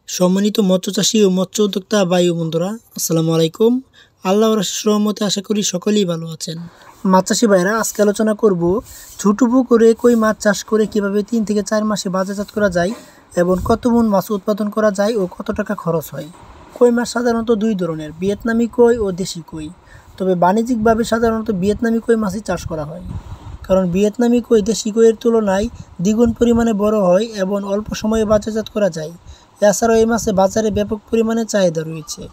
সম্মানিত মৎস্যচাষী ও মৎস্য উদ্যোক্তা ভাই ও বন্ধুরা, আসসালামু আলাইকুম। আল্লাহর অশেষ রহমতে আশা করি সকলেই ভালো আছেন। মাছ চাষি ভাইরা, আজকে আলোচনা করব ছোট পুকুরে কই মাছ চাষ করে কিভাবে 3 থেকে 4 মাসে বাজারজাত করা যায় এবং কত মণ মাছ উৎপাদন করা যায় ও কত টাকা খরচ হয়। কই মাছ সাধারণত দুই ধরনের, ভিয়েতনামি কই ও দেশি কই। তবে বাণিজ্যিকভাবে সাধারণত ভিয়েতনামি কই মাছই চাষ করা হয়, কারণ ভিয়েতনামি কই দেশি কইয়ের তুলনায় দ্বিগুণ পরিমাণে বড় হয় এবং অল্প সময়ে বাজারজাত করা যায়। এছাড়াও এই মাছে বাজারে ব্যাপক পরিমাণে চাহিদা রয়েছে।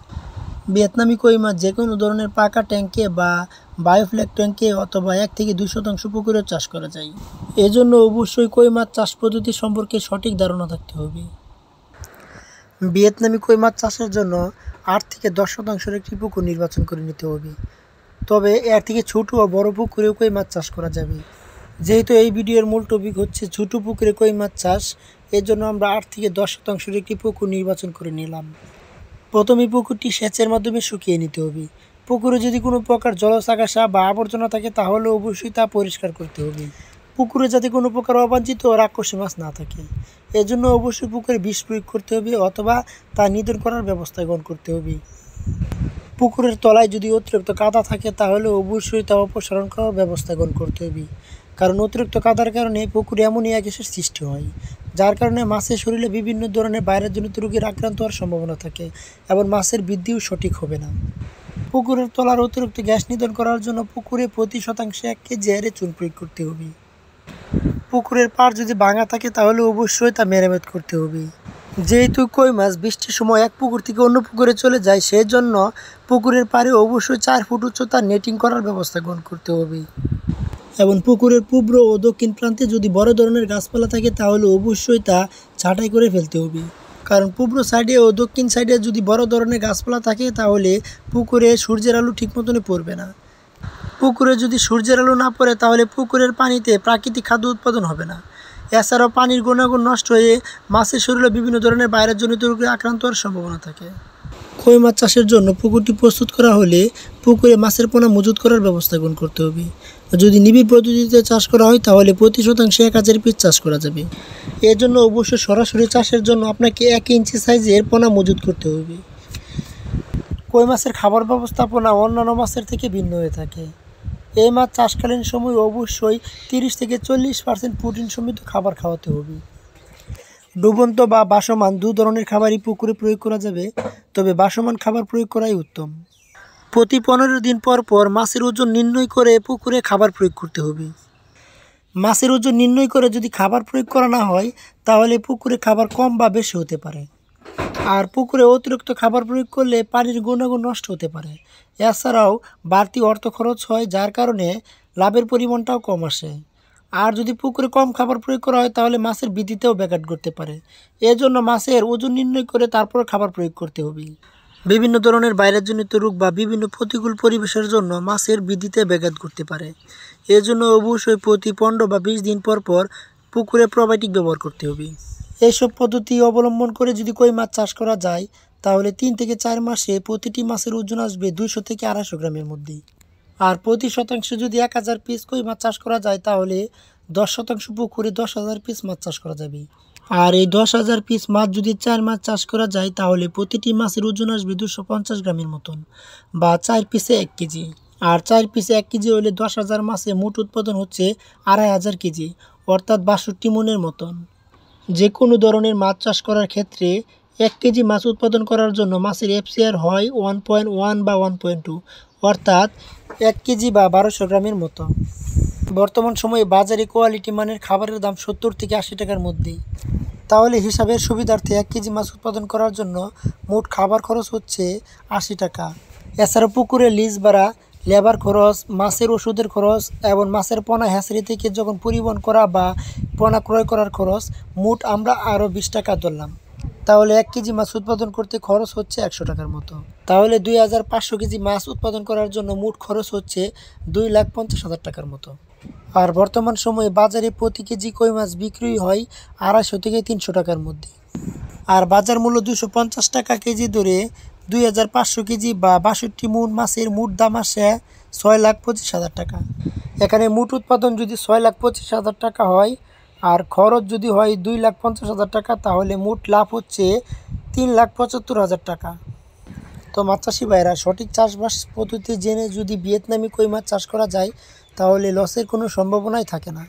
ভিয়েতনামি কই মাছ যে কোনো ধরনের পাকা ট্যাঙ্কে বা বায়োফ্ল্যাগ ট্যাঙ্কে অথবা 1 থেকে 2% পুকুরেও চাষ করা যায়। এজন্য অবশ্যই কই মাছ চাষ পদ্ধতি সম্পর্কে সঠিক ধারণা থাকতে হবে। ভিয়েতনামি কই মাছ চাষের জন্য 8 থেকে 10% একটি পুকুর নির্বাচন করে নিতে হবে। তবে এর থেকে ছোট ও বড় পুকুরেও কই মাছ চাষ করা যাবে। যেহেতু এই ভিডিওর মূল টপিক হচ্ছে ছোট পুকুরে কই মাছ চাষ, এর জন্য আমরা 8 থেকে 10% একটি পুকুর নির্বাচন করে নিলাম। প্রথমে পুকুরটি সেচের মাধ্যমে শুকিয়ে নিতে হবে। পুকুরে যদি কোনো প্রকার জলজ আগাছা বা আবর্জনা থাকে তাহলে অবশ্যই তা পরিষ্কার করতে হবে। পুকুরে যাতে কোনো প্রকার অবাঞ্ছিত ও রাক্ষসী মাছ না থাকে, এজন্য অবশ্যই পুকুরে বিষ প্রয়োগ করতে হবে অথবা তা নিধন করার ব্যবস্থা গ্রহণ করতে হবে। পুকুরের তলায় যদি অতিরিক্ত কাদা থাকে তাহলে অবশ্যই তা অপসারণ করার ব্যবস্থা গ্রহণ করতে হবে, কারণ অতিরিক্ত কাদার কারণে পুকুরে অ্যামোনিয়া গ্যাসের সৃষ্টি হয়, যার কারণে মাছের শরীরে বিভিন্ন ধরনের ভাইরাসজনিত রোগের আক্রান্ত হওয়ার সম্ভাবনা থাকে এবং মাছের বৃদ্ধিও সঠিক হবে না। পুকুরের তলার অতিরিক্ত গ্যাস নিধন করার জন্য পুকুরে প্রতি শতাংশে 1 কেজি হারে চুন প্রয়োগ করতে হবে। পুকুরের পাড় যদি ভাঙা থাকে তাহলে অবশ্যই তা মেরামত করতে হবে। যেহেতু কই মাছ বৃষ্টির সময় এক পুকুর থেকে অন্য পুকুরে চলে যায়, সেই জন্য পুকুরের পাড়ে অবশ্যই 4 ফুট উচ্চতার নেটিং করার ব্যবস্থা গ্রহণ করতে হবে। এবং পুকুরের পূর্ব ও দক্ষিণ প্রান্তে যদি বড় ধরনের গাছপালা থাকে তাহলে অবশ্যই তা ছাঁটাই করে ফেলতে হবে, কারণ পূর্ব সাইডে ও দক্ষিণ সাইডে যদি বড় ধরনের গাছপালা থাকে তাহলে পুকুরে সূর্যের আলো ঠিক মতনই পড়বে না। পুকুরে যদি সূর্যের আলো না পড়ে তাহলে পুকুরের পানিতে প্রাকৃতিক খাদ্য উৎপাদন হবে না। এছাড়াও পানির গুণাগুণ নষ্ট হয়ে মাছের শরীরে বিভিন্ন ধরনের ভাইরাসজনিত রোগে আক্রান্ত হওয়ার সম্ভাবনা থাকে। কই মাছ চাষের জন্য পুকুরটি প্রস্তুত করা হলে পুকুরে মাছের পোনা মজুত করার ব্যবস্থা গ্রহণ করতে হবে। যদি নিবিড় পদ্ধতিতে চাষ করা হয় তাহলে প্রতি শতাংশে 1000 পিস চাষ করা যাবে। এর জন্য অবশ্যই সরাসরি চাষের জন্য আপনাকে 1 ইঞ্চি সাইজের পোনা মজুত করতে হবে। কই মাছের খাবার ব্যবস্থাপনা অন্যান্য মাছের থেকে ভিন্ন হয়ে থাকে। এই মাছ চাষকালীন সময় অবশ্যই 30 থেকে 40% প্রোটিন সমৃদ্ধ খাবার খাওয়াতে হবে। ডুবন্ত বা বাসমান দু ধরনের খাবারই পুকুরে প্রয়োগ করা যাবে, তবে বাসমান খাবার প্রয়োগ করাই উত্তম। প্রতি 15 দিন পর পর মাছের ওজন নির্ণয় করে পুকুরে খাবার প্রয়োগ করতে হবে। মাছের ওজন নির্ণয় করে যদি খাবার প্রয়োগ করা না হয় তাহলে পুকুরে খাবার কম বা বেশি হতে পারে। আর পুকুরে অতিরিক্ত খাবার প্রয়োগ করলে পানির গুণাগুণ নষ্ট হতে পারে। এছাড়াও বাড়তি অর্থ খরচ হয়, যার কারণে লাভের পরিমাণটাও কম আসে। আর যদি পুকুরে কম খাবার প্রয়োগ করা হয় তাহলে মাছের বৃদ্ধিতেও ব্যাঘাত ঘটতে পারে। এজন্য মাছের ওজন নির্ণয় করে তারপর খাবার প্রয়োগ করতে হবে। বিভিন্ন ধরনের ভাইরাসজনিত রোগ বা বিভিন্ন প্রতিকূল পরিবেশের জন্য মাছের বৃদ্ধিতে ব্যাঘাত ঘটতে পারে। এজন্য অবশ্যই প্রতি 15 বা 20 দিন পর পর পুকুরে প্রোবায়োটিক ব্যবহার করতে হবে। এইসব পদ্ধতি অবলম্বন করে যদি কই মাছ চাষ করা যায় তাহলে 3 থেকে 4 মাসে প্রতিটি মাছের ওজন আসবে 200 থেকে 250 গ্রামের মধ্যে। আর প্রতি শতাংশে যদি 1000 পিস কই মাছ চাষ করা যায় তাহলে 10% পুকুরে 10,000 পিস মাছ চাষ করা যাবে। আর এই 10,000 পিস মাছ যদি 4 মাছ চাষ করা যায় তাহলে প্রতিটি মাছের ওজন আসবে 250 গ্রামের মতন, বা 4 পিসে 1 কেজি। আর 4 পিসে 1 কেজি হলে 10,000 মাছে মোট উৎপাদন হচ্ছে 2500 কেজি, অর্থাৎ 62 মণের মতন। যে কোনো ধরনের মাছ চাষ করার ক্ষেত্রে 1 কেজি মাছ উৎপাদন করার জন্য মাছের FCR হয় 1.1 বা 1.2, অর্থাৎ 1 কেজি বা 1200 গ্রামের মতো। বর্তমান সময়ে বাজারে কোয়ালিটি মানের খাবারের দাম 70 থেকে 80 টাকার মধ্যেই। তাহলে হিসাবের সুবিধার্থে 1 কেজি মাছ উৎপাদন করার জন্য মোট খাবার খরচ হচ্ছে 80 টাকা। এছাড়া পুকুরে লিজ ভাড়া, লেবার খরচ, মাছের ওষুধের খরচ এবং মাছের পোনা হ্যাচারি থেকে যখন পরিবহন করা বা পোনা ক্রয় করার খরচ, মোট আমরা আরও 20 টাকা ধরলাম। তাহলে 1 কেজি মাছ উৎপাদন করতে খরচ হচ্ছে 100 টাকার মতো। তাহলে 2500 কেজি মাছ উৎপাদন করার জন্য মোট খরচ হচ্ছে 2,50,000 টাকার মতো। আর বর্তমান সময়ে বাজারে প্রতি কেজি কই মাছ বিক্রি হয় 250 থেকে 300 টাকার মধ্যে। আর বাজার মূল্য 250 টাকা কেজি ধরে 2500 কেজি বা 62 মণ মাছের মোট দাম আসে 6,25,000 টাকা। এখানে মোট উৎপাদন যদি 6,25,000 টাকা হয় আর খরচ যদি হয় 2,50,000 টাকা, তাহলে মোট লাভ হচ্ছে 3,75,000 টাকা। তো মাছ চাষি ভাইরা সঠিক চাষবাস পদ্ধতি জেনে যদি ভিয়েতনামি কই মাছ চাষ করা যায় তাহলে লসের কোনো সম্ভাবনাই থাকে না।